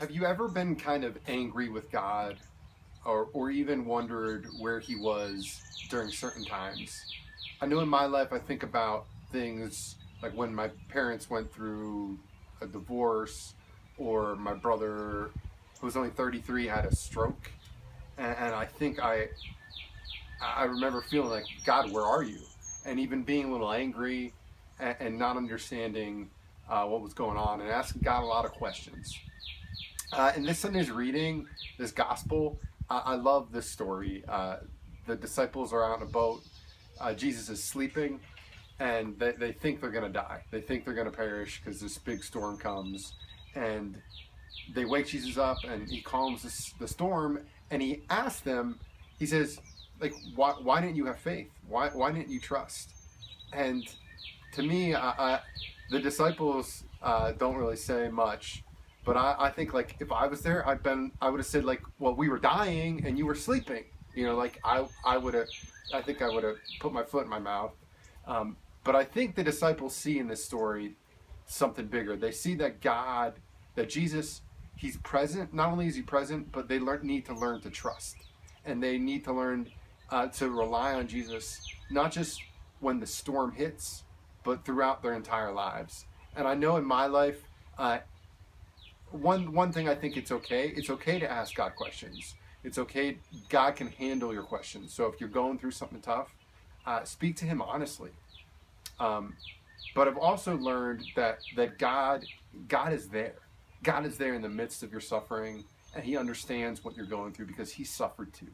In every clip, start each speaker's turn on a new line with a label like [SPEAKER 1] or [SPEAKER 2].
[SPEAKER 1] Have you ever been kind of angry with God or even wondered where he was during certain times? I know in my life I think about things like when my parents went through a divorce, or my brother, who was only 33, had a stroke. And I think I remember feeling like, God, where are you? And even being a little angry and not understanding what was going on, and asking God a lot of questions. In this Sunday's reading, this gospel, I love this story. The disciples are out in a boat. Jesus is sleeping, and they think they're going to die. They think they're going to perish because this big storm comes. And they wake Jesus up, and he calms the storm, and he asks them, he says, like, why didn't you have faith? Why didn't you trust? And to me, the disciples don't really say much, but I think, like, if I was there, I would have said, like, well, we were dying and you were sleeping. You know, like, I would have, I think I would have put my foot in my mouth. But I think the disciples see in this story something bigger. They see that that Jesus, he's present. Not only is he present, but they need to learn to trust. And they need to learn to rely on Jesus, not just when the storm hits, but throughout their entire lives. And I know in my life, one thing I think it's okay to ask God questions. It's okay. God can handle your questions. So if you're going through something tough, speak to him honestly. But I've also learned that God is there. God is there in the midst of your suffering, and he understands what you're going through because he suffered too.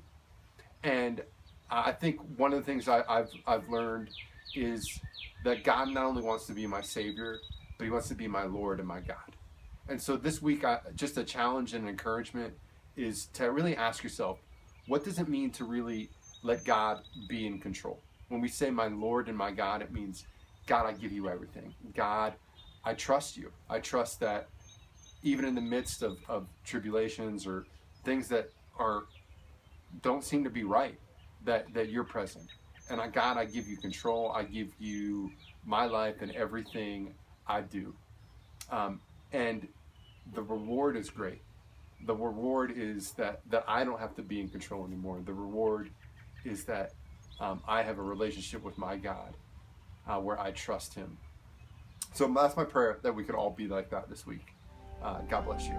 [SPEAKER 1] And I think one of the things I've learned is that God not only wants to be my Savior, but he wants to be my Lord and my God. And so this week, just a challenge and encouragement is to really ask yourself, what does it mean to really let God be in control? When we say my Lord and my God, it means, God, I give you everything. God, I trust you. I trust that even in the midst of tribulations or things that don't seem to be right, that you're present. And God, I give you control. I give you my life and everything I do. And the reward is great. The reward is that I don't have to be in control anymore. The reward is that I have a relationship with my God where I trust him. So that's my prayer, that we could all be like that this week. God bless you.